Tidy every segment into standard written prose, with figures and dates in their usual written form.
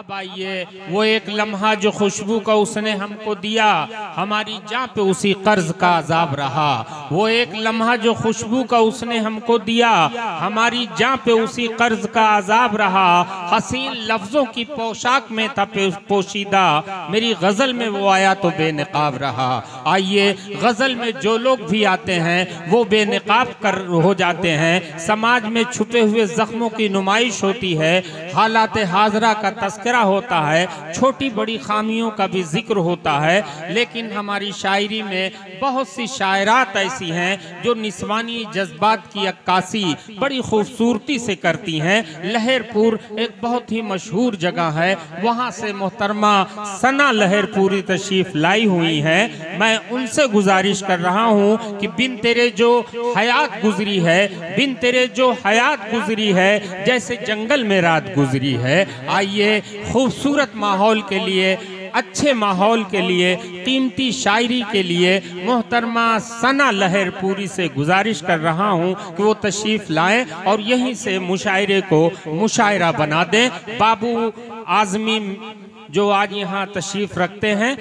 अब आइए वो एक लम्हा जो खुशबू का उसने हमको दिया, हमारी जान पे उसी कर्ज का अजाब रहा। वो एक लम्हा जो खुशबू का उसने हमको दिया, हमारी जान पे उसी कर्ज का अजाब रहा। हसीन लफ्जों की पोशाक में था पोशीदा, मेरी गजल में वो आया तो बेनकाब रहा। आइए गजल में जो लोग भी आते हैं वो बेनकाब कर हो जाते हैं। समाज में छुपे हुए जख्मों की नुमाइश होती है, हालात हाजरा का तस्करा होता है, छोटी बड़ी खामियों का भी जिक्र होता है। लेकिन हमारी शायरी में बहुत सी शायरात ऐसी हैं जो निस्वानी जज्बात की अक्कासी बड़ी खूबसूरती से करती हैं। लहरपुर एक बहुत ही मशहूर जगह है, वहाँ से मोहतरमा सना लहरपुरी तशरीफ लाई हुई हैं। मैं उनसे गुजारिश कर रहा हूँ कि बिन तेरे जो हयात गुजरी है, बिन तेरे जो हयात गुजरी है, जैसे जंगल में रात गुजरी है। आइए खूबसूरत माहौल के लिए, अच्छे माहौल के लिए, कीमती शायरी के लिए मोहतरमा सना लहरपुरी से गुजारिश कर रहा हूँ कि वो तशरीफ लाएं और यहीं से मुशायरे को मुशायरा बना दें। बाबू आज़मी जो आज यहाँ तशरीफ रखते हैं,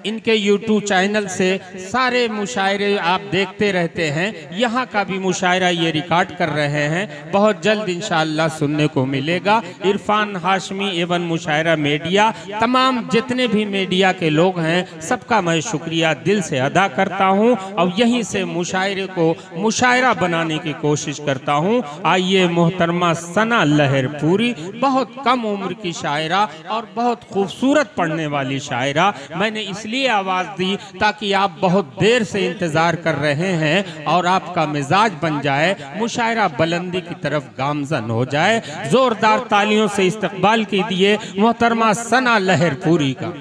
इनके YouTube चैनल से सारे मुशायरे आप देखते रहते हैं। यहाँ का भी मुशायरा ये रिकॉर्ड कर रहे हैं, बहुत जल्द इंशाअल्लाह सुनने को मिलेगा। इरफान हाशमी एवं मुशायरा मीडिया, तमाम जितने भी मीडिया के लोग हैं, सबका मैं शुक्रिया दिल से अदा करता हूँ और यहीं से मुशायरे को मुशायरा बनाने की कोशिश करता हूँ। आइए मोहतरमा सना लहरपुरी, बहुत कम उम्र की शायरा और बहुत खूबसूरत पढ़ने वाली शायरा। मैंने इसलिए आवाज दी ताकि आप बहुत देर से इंतजार कर रहे हैं और आपका मिजाज बन जाए, मुशायरा बुलंदी की तरफ गामजन हो जाए। जोरदार तालियों से इस्तकबाल कीजिए मोहतरमा सना लहरपुरी का।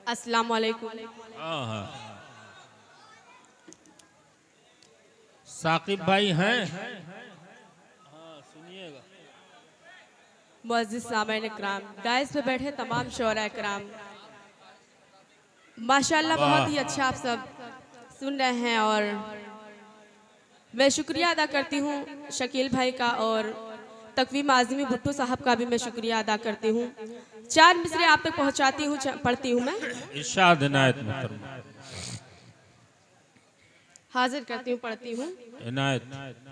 अस्सलाम वालेकुम। साकिब भाई हैं, मुअज़्ज़िज़ सामईन इकराम, डायस पे बैठे तमाम शोरा इकराम, माशाल्लाह बहुत ही अच्छा आप सब सुन रहे हैं। और मैं शुक्रिया अदा करती हूँ शकील भाई का और तकवीम आज़मी भुट्टो साहब का भी मैं शुक्रिया अदा करती हूँ। 4 मिसरे आप तक पहुँचाती हूँ, पढ़ती हूँ मैं। इरशाद इनायत मुहतरमा, हाजिर करती हूँ, पढ़ती हूँ। इनायत।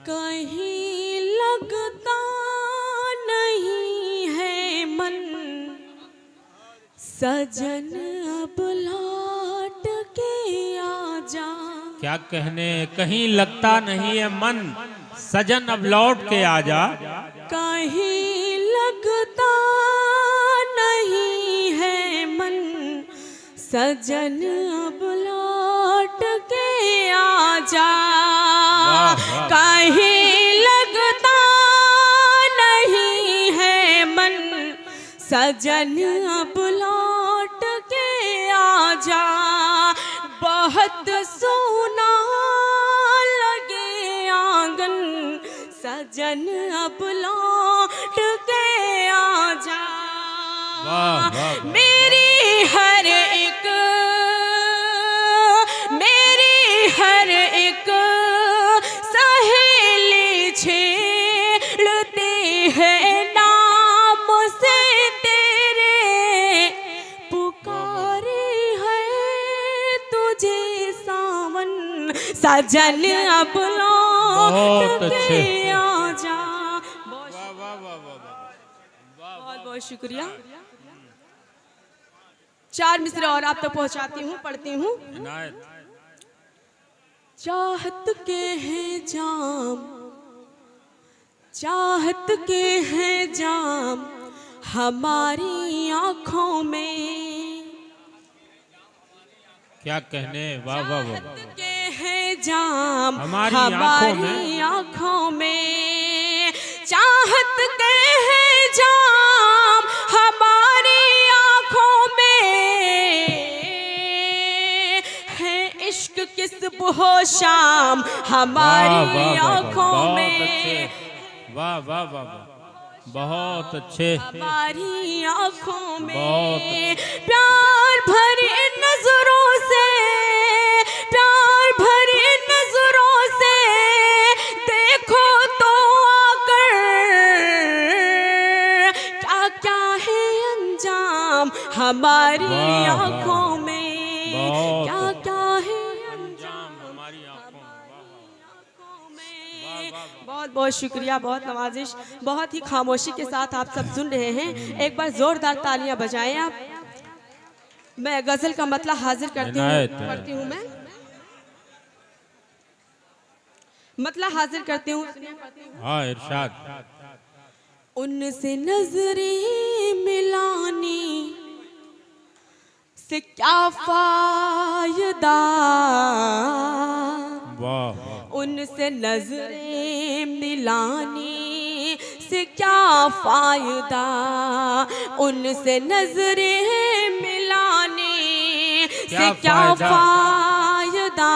कहीं लगता नहीं है मन, सजन अब लौट के आजा। क्या कहने, कहीं लगता नहीं है मन, सजन अब लौट के आजा। कहीं लगता नहीं है मन, सजन अब लौट के आजा। कहीं लगता नहीं है मन, सजन अब लौट के आजा। बहुत सोना लगे आंगन, सजन अब लौट के आजा। मेरी हर एक, मेरी हर एक सहेली छेड़ती है नाम से तेरे, पुकारे है तुझे सावन, सजन अब लौट के आजा। बहुत बहुत शुक्रिया। 4 मिसरे और आप तक पहुंचाती हूँ, पढ़ती हूँ। चाहत के हैं जाम, चाहत के हैं जाम हमारी आँखों में। क्या कहने, वाह वाह वाह। चाहत के हैं जाम हमारी आँखों में, चाहत के हैं जाम हमारी आँखों में, है इश्क किस हो शाम हमारी आँखों में। वाह वाह वाह, बहुत अच्छे। हमारी आँखों में प्यार भरी नजरों से, प्यार भरी नजरों से देखो तो आकर अंजाम हमारी वाह, वाह। आंखों में, बहुत क्या क्या है अंजाम हमारी आंखों में। बहुत बहुत शुक्रिया, बहुत नवाजिश, बहुत ही खामोशी के साथ आप सब सुन रहे हैं। एक बार जोरदार तालियां बजाएं आप। मैं गजल का मतलब हाजिर करती हूँ मैं मतलब हाजिर करती हूँ। हाँ, इरशाद। उनसे नजरें मिलानी से क्या फायदा, वाह, उनसे नजरें मिलानी से क्या फायदा, उनसे नजरें मिलाने से क्या फायदा,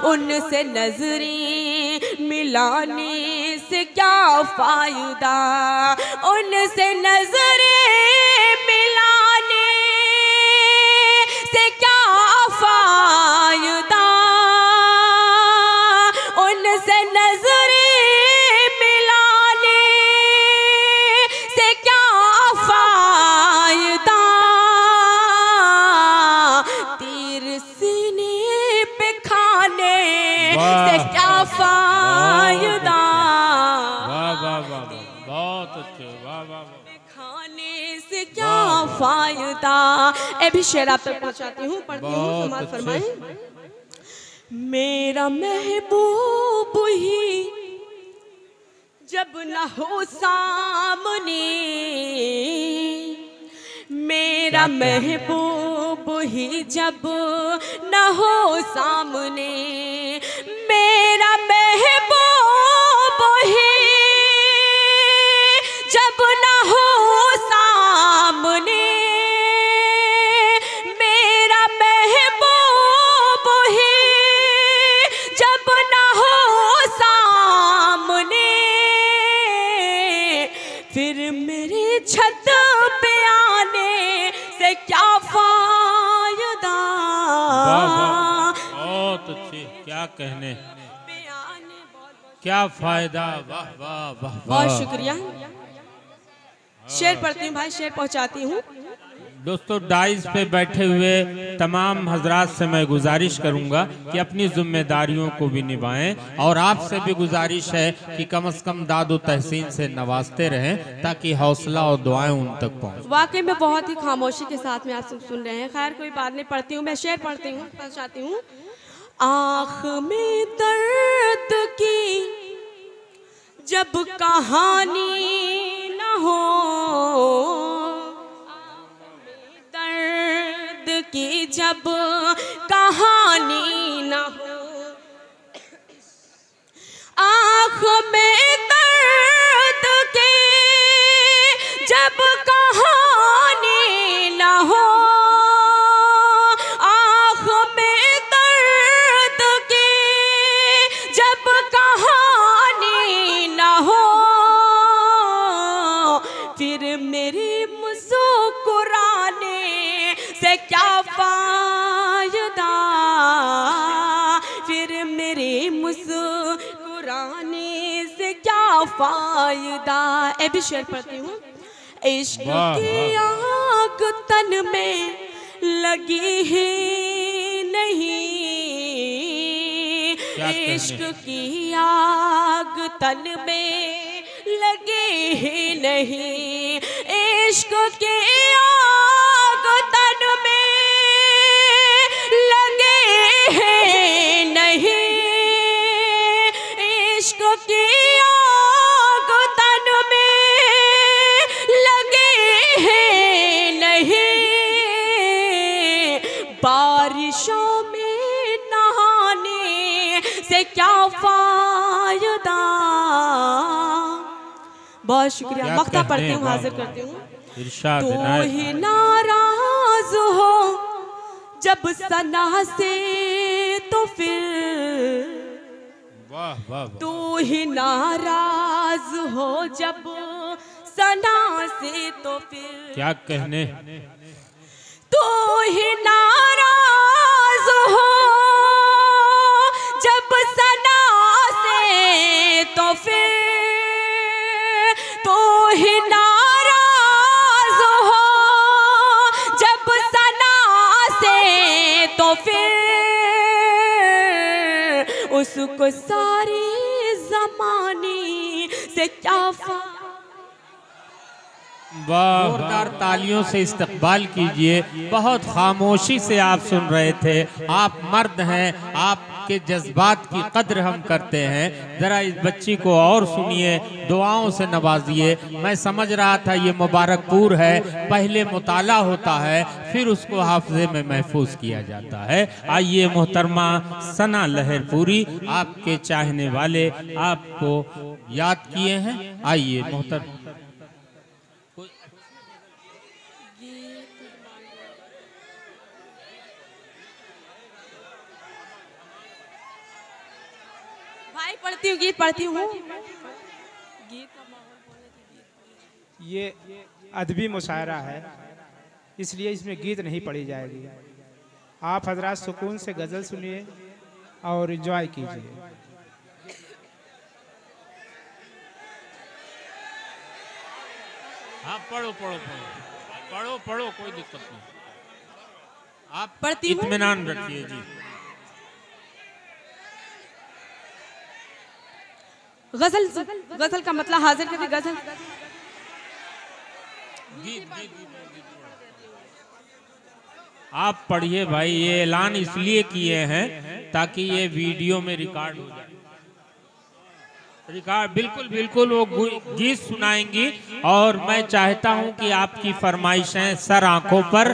उनसे नजरें मिलाने से क्या फायदा, उनसे नजरें मिलाने से क्या फायदा, उनसे नजरें मिलाने से क्या फायदा, तीर सीने पे खाने से क्या फायदा, बहुत अच्छे, वाह वाह, खाने से क्या फायदा। ए भी शेर आप तक पहुंचाती हूँ, पढ़ती हूँ, समाज फरमाएं। मेरा महबूब ही जब न हो सामने, मेरा महबूब ही जब न हो सामने, मेरा महबूब ही जब न हो सामने, मेरा महबूब ही जब न हो सामने, फिर मेरे छत पे आने से क्या फायदा, बहुत अच्छे, क्या कहने, क्या फायदा, वाह वाह वाह, बहुत शुक्रिया। शेर पढ़ती हूँ भाई, शेर पहुंचाती हूँ। दोस्तों, डाइस पे बैठे हुए तमाम हजरात से मैं गुजारिश करूंगा कि अपनी जिम्मेदारियों को भी निभाएं, और आपसे भी गुजारिश है कि कम से कम दादो तहसीन से नवाजते रहें ताकि हौसला और दुआएं उन तक पहुंच। वाकई में बहुत ही खामोशी के साथ में आप सब सुन रहे हैं। खैर कोई बात नहीं, पढ़ती हूँ मैं, शेर पढ़ती हूँ, पहुंचाती हूँ। आँख में दर्द की जब कहानी न हो, दर्द की जब कहानी न हो, आँख में दर्द की जब कहानी न हो, आँख में दर्द की जब कहानी न हो, फिर मेरी मुस्कुराने से क्या फायदा, फिर मेरे मुस्कुराने से क्या फायदा। ए भी शेर पढ़ती हूँ। इश्क की आग तन में लगी ही नहीं, इश्क की आग तन में लगी ही नहीं, इश्क की आग तन में लगे ही नहीं, इश्क की आग तन में लगे ही नहीं, बारिशों में नहाने से क्या फायदा। बहुत शुक्रिया, मक्ता पढ़ती हूँ, हाजिर करती हूँ। तू ही नाराज हो जब सना से तो फिर, तू ही नाराज हो जब सना से तो फिर, क्या कहने, तू ही नाराज हो जब सना से तो फिर, तू ही नाराज तो फिर उसको सारी ज़माने से क्या जोरदार तालियों से इस्तकबाल कीजिए। बहुत खामोशी से आप सुन रहे थे। आप मर्द हैं, आपके जज्बात की कद्र हम करते हैं। ज़रा इस बच्ची को और सुनिए, दुआओं से नवाजिए। मैं समझ रहा था ये मुबारकपुर है, पहले मुताला होता है फिर उसको हाफ़ज़े में महफूज किया जाता है। आइए मोहतरमा सना लहरपुरी, आपके चाहने वाले आपको याद किए हैं। आइए मोहतरमा। भाई पढ़ती हूँ, गीत पढ़ती हूँ। ये अदबी मुशायरा है, इसलिए इसमें गीत नहीं पढ़ी जाएगी। आप हजरात सुकून से गज़ल सुनिए और एंजॉय कीजिए। हाँ पढ़ो पढ़ो पढ़ो पढ़ो पढ़ो, कोई दिक्कत नहीं। आप पढ़ती हूँ। इत्मीनान रखिए जी। गजल, गजल का मतलब हाजिर करके गजल। आप पढ़िए भाई, ये ऐलान इसलिए किए हैं ताकि ये वीडियो में रिकॉर्ड हो जाए। रिकॉर्ड बिल्कुल बिल्कुल वो गीत सुनाएंगी। और मैं चाहता हूं कि आपकी फरमाइशें सर आंखों पर,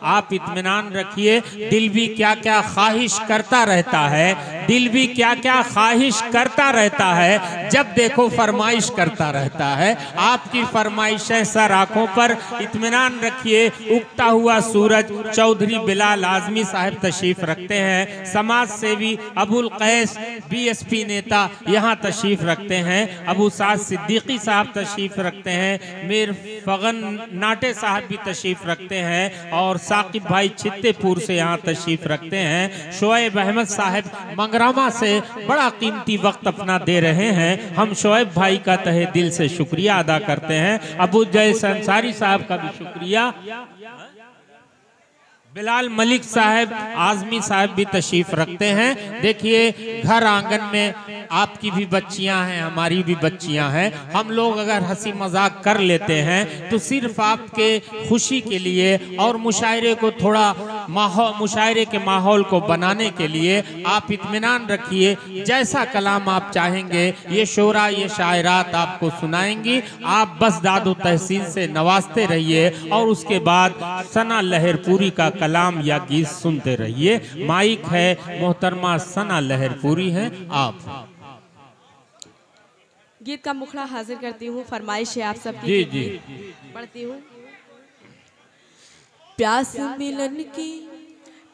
आप इत्मीनान रखिए। दिल भी क्या क्या ख्वाहिश करता रहता है, दिल भी क्या क्या ख्वाहिश करता रहता है, जब देखो फरमाइश करता रहता है। आपकी फरमाइशें सर आंखों पर, इत्मीनान रखिए। उगता हुआ सूरज चौधरी बिलाल आजमी साहब तशरीफ रखते हैं। समाज सेवी अबुल कैस BSP नेता यहाँ तशरीफ रखते हैं। अबू साद सिद्दीकी साहब तशरीफ रखते हैं। मीर फगन नाटे साहब भी तशरीफ रखते हैं। और साकिब भाई छित्तेपुर से यहाँ तशरीफ रखते हैं। शोएब अहमद साहब मंगरामा से बड़ा कीमती वक्त अपना दे रहे हैं। हम शोएब भाई का तहे दिल से शुक्रिया अदा करते हैं। अबू जैस अंसारी साहब का भी शुक्रिया। बिलाल मलिक साहब आजमी साहब भी तशरीफ रखते हैं। देखिए घर आंगन में आपकी भी बच्चियां हैं, हमारी भी बच्चियां हैं। हम लोग अगर हंसी मजाक कर लेते हैं तो सिर्फ आपके खुशी के लिए और मुशायरे को थोड़ा मुशायरे के माहौल को बनाने के लिए आप इत्मीनान रखिए। जैसा कलाम आप चाहेंगे ये शोरा ये शायरात आपको सुनाएंगी। आप बस दादो तहसीन से नवाजते रहिए और उसके बाद सना लहरपुरी का कलाम या गीत सुनते रहिए। माइक है मोहतरमा सना लहरपुरी हैं आप। गीत का मुखड़ा हाजिर करती हूँ, फरमाइश है आप सबकी। जी जी पढ़ती हूँ। प्यास मिलन की,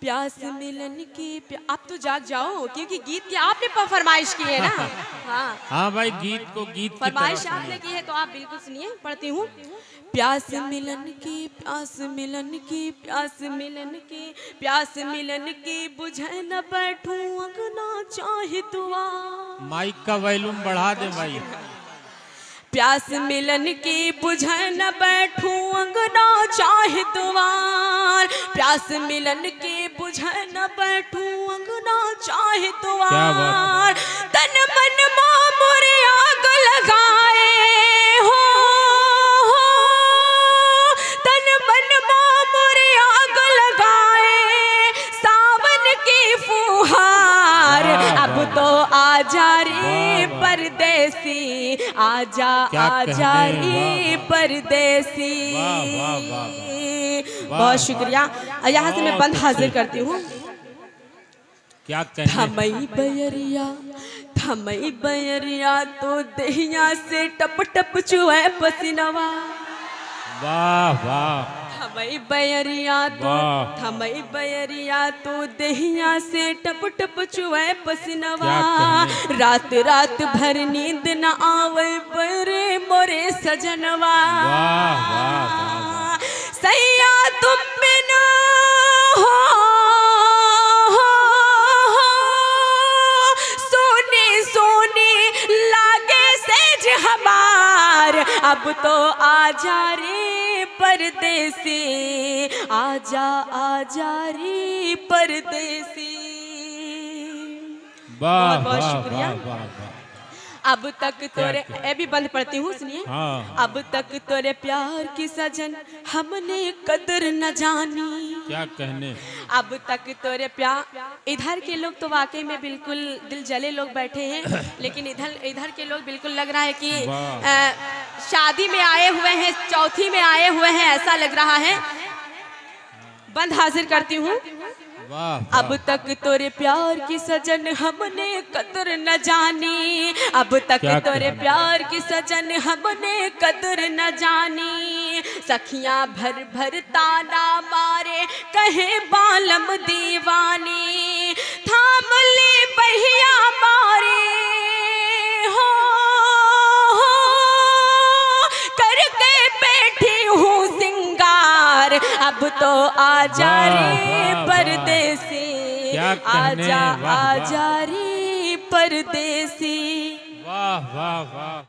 प्यास मिलन की आप तो जाग जाओ, क्योंकि गीत की आपने फरमाइश की है ना। हाँ हाँ भाई, गीत को गीत फरमाइश आपने की है तो आप बिल्कुल सुनिए। पढ़ती हूँ। प्यास मिलन की, प्यास मिलन की, प्यास मिलन की, प्यास मिलन की बुझे न बैठूं अंगना चाहे दुआ। माइक का वॉल्यूम बढ़ा दे भाई। प्यास मिलन की बुझे न बैठूं अंगना चाहे द्वार। प्यास मिलन की बुझे न बैठूं अंगना चाहे द्वार। तन मन मामूर आग लगाए हो, तन मन मामूर आग लगाए सावन की फुहार। अब तो आजा रे परदेसी, आजा आजा रे परदेसी। बहुत शुक्रिया। यहाँ से मैं बंद हाजिर करती हूँ। क्या कहने? थमई बयरिया, थमई बयरिया तो दहिया से टप टप चुए पसीनवा। वाह वाह। थमई बयरिया तो, थमई बयरिया तो दहिया से टप टप चुए पसीनवा। रात रात भर नींद न आवे बरे मोरे सजनवा। सैया तुम बिना सोने सोने लागे सेज हमार। अब तो आजा रे परदेसी, आजा आजा रे परदेसी। वाह बहुत वाह शुक्रिया। वाह वाह वाह। अब तक तोरे, ये भी बंद पढ़ती हूँ, सुनिए। हाँ। अब तक तोरे प्यार की सजन हमने कदर न जानी। क्या कहने। अब तक तोरे प्यार, इधर के लोग तो वाकई में बिल्कुल दिल जले लोग बैठे हैं, लेकिन इधर के लोग बिल्कुल लग रहा है कि शादी में आए हुए हैं, चौथी में आए हुए हैं, ऐसा लग रहा है। बंद हाजिर करती हूँ। वाह। अब तक तोरे प्यार की सजन हमने कदर न जानी, अब तक तोरे प्यार की सजन हमने कदर न जानी। सखियां भर भर ताना मारे, कहे बालम दीवानी, थाम ले बहिया मारे हो करके बैठी हूँ सिंगार। अब तो आजा रे परदेसी, आजा आजा रे परदेसी। वाह वाह वाह।